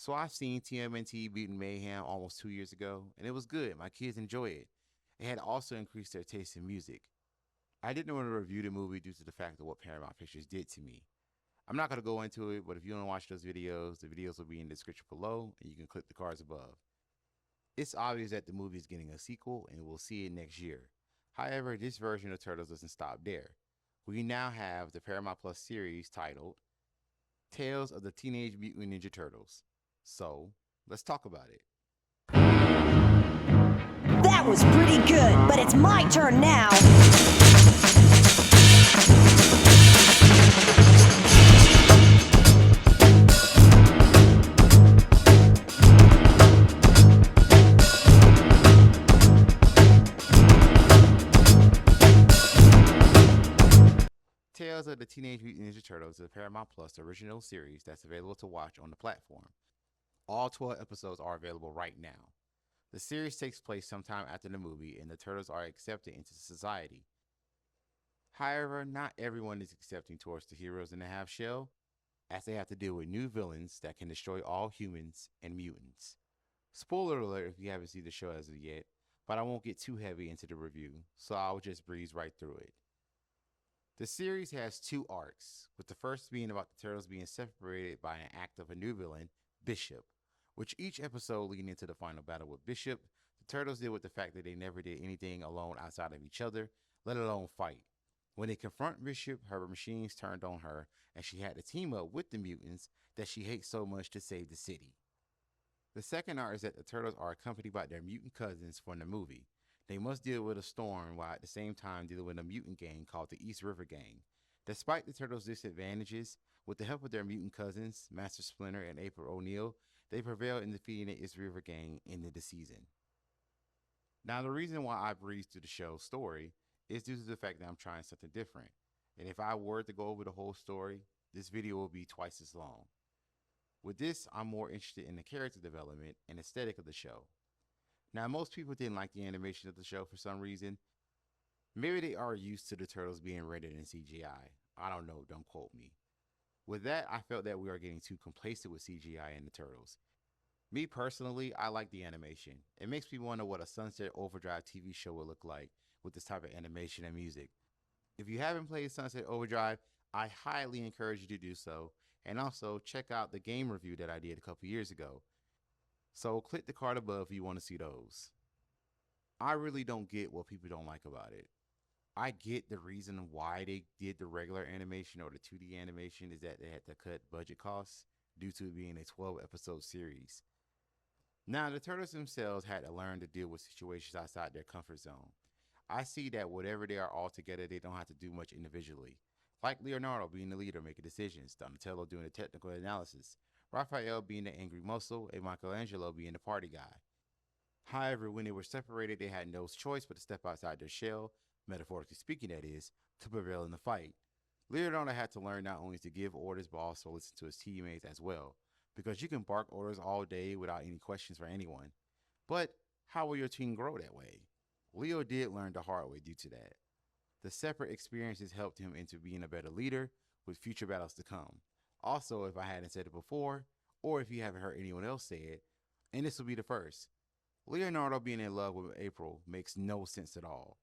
So I've seen TMNT Mutant Mayhem almost 2 years ago, and it was good. My kids enjoy it. It had also increased their taste in music. I didn't want to review the movie due to the fact of what Paramount Pictures did to me. I'm not going to go into it, but if you want to watch those videos, the videos will be in the description below, and you can click the cards above. It's obvious that the movie is getting a sequel, and we'll see it next year. However, this version of Turtles doesn't stop there. We now have the Paramount Plus series titled Tales of the Teenage Mutant Ninja Turtles. So, let's talk about it. That was pretty good, but it's my turn now. Tales of the Teenage Mutant Ninja Turtles is a Paramount Plus original series that's available to watch on the platform. All 12 episodes are available right now. The series takes place sometime after the movie, and the Turtles are accepted into society. However, not everyone is accepting towards the heroes in the half shell, as they have to deal with new villains that can destroy all humans and mutants. Spoiler alert if you haven't seen the show as of yet, but I won't get too heavy into the review, so I'll just breeze right through it. The series has two arcs, with the first being about the Turtles being separated by an act of a new villain, Bishop, which each episode leading into the final battle with Bishop, the Turtles deal with the fact that they never did anything alone outside of each other, let alone fight. When they confront Bishop, her machines turned on her, and she had to team up with the mutants that she hates so much to save the city. The second arc is that the Turtles are accompanied by their mutant cousins from the movie. They must deal with a storm while at the same time dealing with a mutant gang called the East River Gang. Despite the Turtles' disadvantages, with the help of their mutant cousins, Master Splinter and April O'Neil, they prevail in defeating the East River Gang into the season. Now, the reason why I breezed through the show's story is due to the fact that I'm trying something different. And if I were to go over the whole story, this video will be twice as long. With this, I'm more interested in the character development and aesthetic of the show. Now, most people didn't like the animation of the show for some reason. Maybe they are used to the Turtles being rendered in CGI. I don't know, don't quote me. With that, I felt that we are getting too complacent with CGI in the Turtles. Me personally, I like the animation. It makes me wonder what a Sunset Overdrive TV show would look like with this type of animation and music. If you haven't played Sunset Overdrive, I highly encourage you to do so, and also check out the game review that I did a couple years ago. So click the card above if you want to see those. I really don't get what people don't like about it. I get the reason why they did the regular animation or the 2D animation is that they had to cut budget costs due to it being a 12 episode series. Now, the Turtles themselves had to learn to deal with situations outside their comfort zone. I see that whatever they are all together, they don't have to do much individually. Like Leonardo being the leader making decisions, Donatello doing the technical analysis, Raphael being the angry muscle, and Michelangelo being the party guy. However, when they were separated, they had no choice but to step outside their shell, metaphorically speaking that is, to prevail in the fight. Leonardo had to learn not only to give orders but also listen to his teammates as well, because you can bark orders all day without any questions for anyone. But how will your team grow that way? Leo did learn the hard way due to that. The separate experiences helped him into being a better leader with future battles to come. Also, if I hadn't said it before, or if you haven't heard anyone else say it, and this will be the first, Leonardo being in love with April makes no sense at all.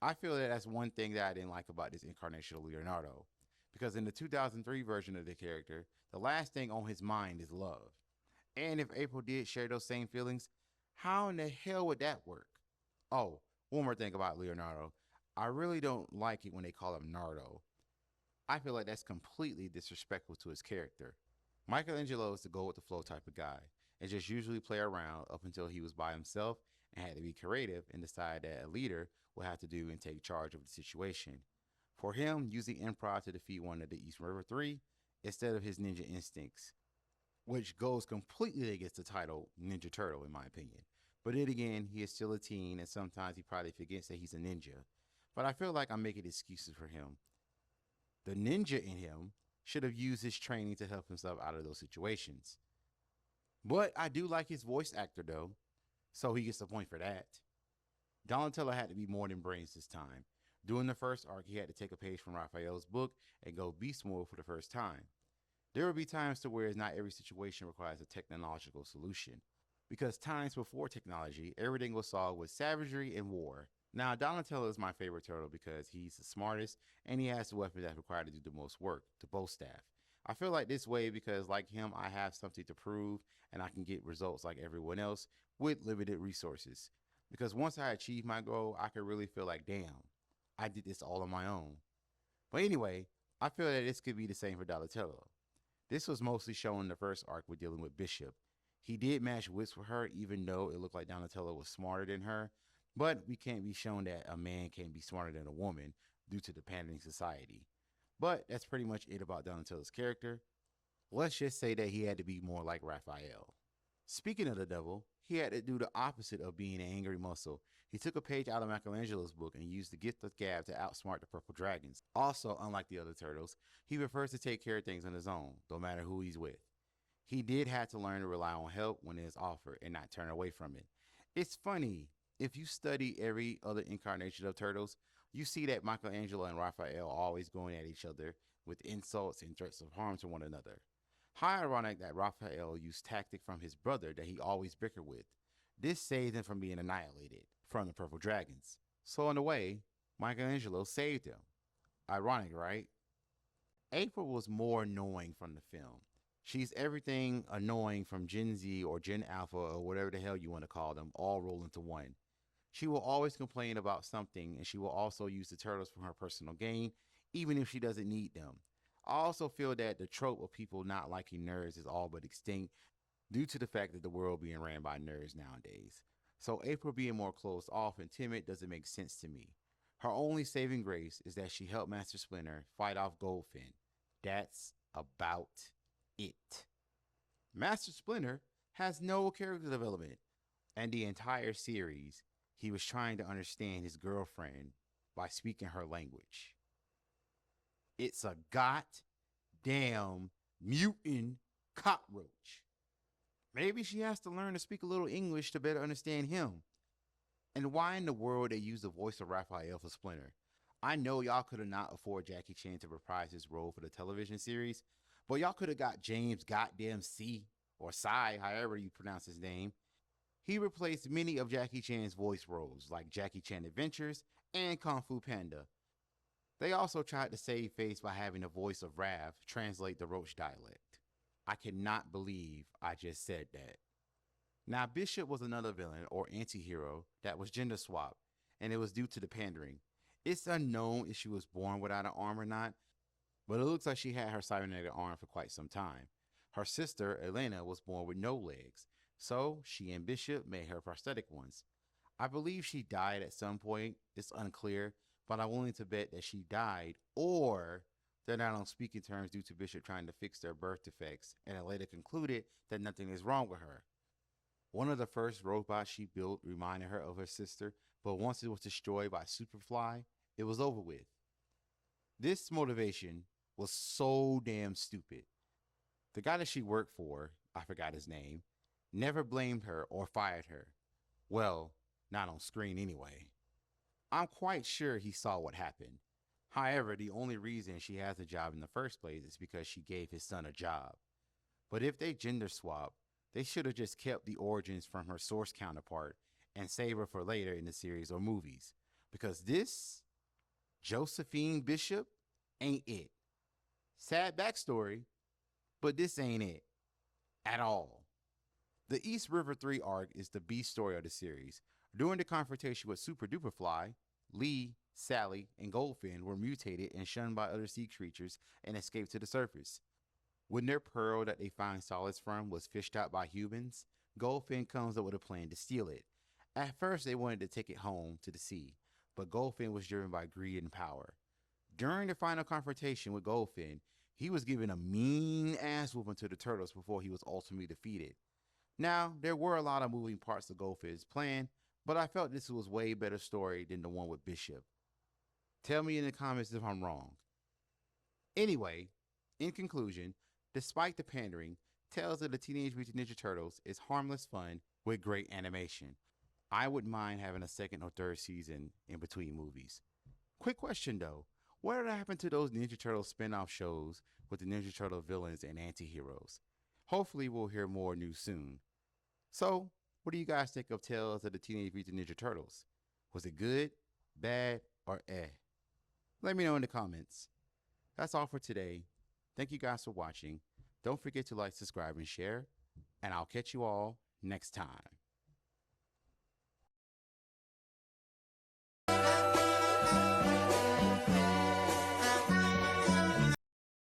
I feel that that's one thing that I didn't like about this incarnation of Leonardo, because in the 2003 version of the character, the last thing on his mind is love. And if April did share those same feelings, how in the hell would that work? Oh, one more thing about Leonardo. I really don't like it when they call him Nardo. I feel like that's completely disrespectful to his character. Michelangelo is the go with the flow type of guy and just usually play around up until he was by himself and had to be creative and decide that a leader would have to do and take charge of the situation. For him, using improv to defeat one of the East River Three instead of his ninja instincts, which goes completely against the title Ninja Turtle in my opinion. But then again, he is still a teen and sometimes he probably forgets that he's a ninja. But I feel like I'm making excuses for him. The ninja in him should have used his training to help himself out of those situations. But I do like his voice actor though, so he gets a point for that. Donatello had to be more than brains this time. During the first arc, he had to take a page from Raphael's book and go beast mode for the first time. There will be times to where not every situation requires a technological solution. Because times before technology, everything was solved with savagery and war. Now, Donatello is my favorite turtle because he's the smartest and he has the weapon that's required to do the most work, the bow staff. I feel like this way because, like him, I have something to prove and I can get results like everyone else with limited resources. Because once I achieve my goal, I can really feel like, damn, I did this all on my own. But anyway, I feel that this could be the same for Donatello. This was mostly shown in the first arc with dealing with Bishop. He did match wits with her, even though it looked like Donatello was smarter than her. But we can't be shown that a man can't be smarter than a woman due to the pandering society. But that's pretty much it about Donatello's character. Let's just say that he had to be more like Raphael. Speaking of the devil, he had to do the opposite of being an angry muscle. He took a page out of Michelangelo's book and used the gift of gab to outsmart the purple dragons. Also, unlike the other turtles, he prefers to take care of things on his own, no matter who he's with. He did have to learn to rely on help when it is offered and not turn away from it. It's funny, if you study every other incarnation of turtles, you see that Michelangelo and Raphael are always going at each other with insults and threats of harm to one another. How ironic that Raphael used tactic from his brother that he always bickered with. This saved him from being annihilated from the purple dragons. So in a way, Michelangelo saved him. Ironic, right? April was more annoying from the film. She's everything annoying from Gen Z or Gen Alpha or whatever the hell you want to call them, all rolled into one. She will always complain about something and she will also use the turtles for her personal gain, even if she doesn't need them. I also feel that the trope of people not liking nerds is all but extinct due to the fact that the world being ran by nerds nowadays. So April being more closed off and timid doesn't make sense to me. Her only saving grace is that she helped Master Splinter fight off Goldfin. That's about it. Master Splinter has no character development, and the entire series, he was trying to understand his girlfriend by speaking her language. It's a goddamn mutant cockroach. Maybe she has to learn to speak a little English to better understand him. And why in the world they use the voice of Raphael for Splinter? I know y'all could have not afford Jackie Chan to reprise his role for the television series, but y'all could have got James goddamn C or Psy, however you pronounce his name. He replaced many of Jackie Chan's voice roles, like Jackie Chan Adventures and Kung Fu Panda. They also tried to save face by having the voice of Rav translate the Roach dialect. I cannot believe I just said that. Now, Bishop was another villain or anti-hero that was gender swapped, and it was due to the pandering. It's unknown if she was born without an arm or not, but it looks like she had her cybernetic arm for quite some time. Her sister, Elena, was born with no legs, so she and Bishop made her prosthetic ones. I believe she died at some point. It's unclear, but I'm willing to bet that she died, or they're not on speaking terms due to Bishop trying to fix their birth defects, and it later concluded that nothing is wrong with her. One of the first robots she built reminded her of her sister, but once it was destroyed by Superfly, it was over with. This motivation was so damn stupid. The guy that she worked for, I forgot his name, never blamed her or fired her. Well, not on screen anyway. I'm quite sure he saw what happened. However, the only reason she has a job in the first place is because she gave his son a job. But if they gender swap, they should have just kept the origins from her source counterpart and save her for later in the series or movies. Because this, Josephine Bishop, ain't it. Sad backstory, but this ain't it. At all. The East River 3 arc is the B story of the series. During the confrontation with Super Duper Fly, Lee, Sally, and Goldfin were mutated and shunned by other sea creatures and escaped to the surface. When their pearl that they find solace from was fished out by humans, Goldfin comes up with a plan to steal it. At first, they wanted to take it home to the sea, but Goldfin was driven by greed and power. During the final confrontation with Goldfin, he was given a mean ass whooping to the turtles before he was ultimately defeated. Now, there were a lot of moving parts to Goldfin's plan, but I felt this was way better story than the one with Bishop. Tell me in the comments if I'm wrong. Anyway, in conclusion, despite the pandering, Tales of the Teenage Mutant Ninja Turtles is harmless fun with great animation. I wouldn't mind having a second or third season in between movies. Quick question though, what happened to those Ninja Turtles spin-off shows with the Ninja Turtle villains and anti-heroes. Hopefully we'll hear more news soon. So, what do you guys think of Tales of the Teenage Mutant Ninja Turtles? Was it good, bad, or eh? Let me know in the comments. That's all for today. Thank you guys for watching. Don't forget to like, subscribe, and share. And I'll catch you all next time.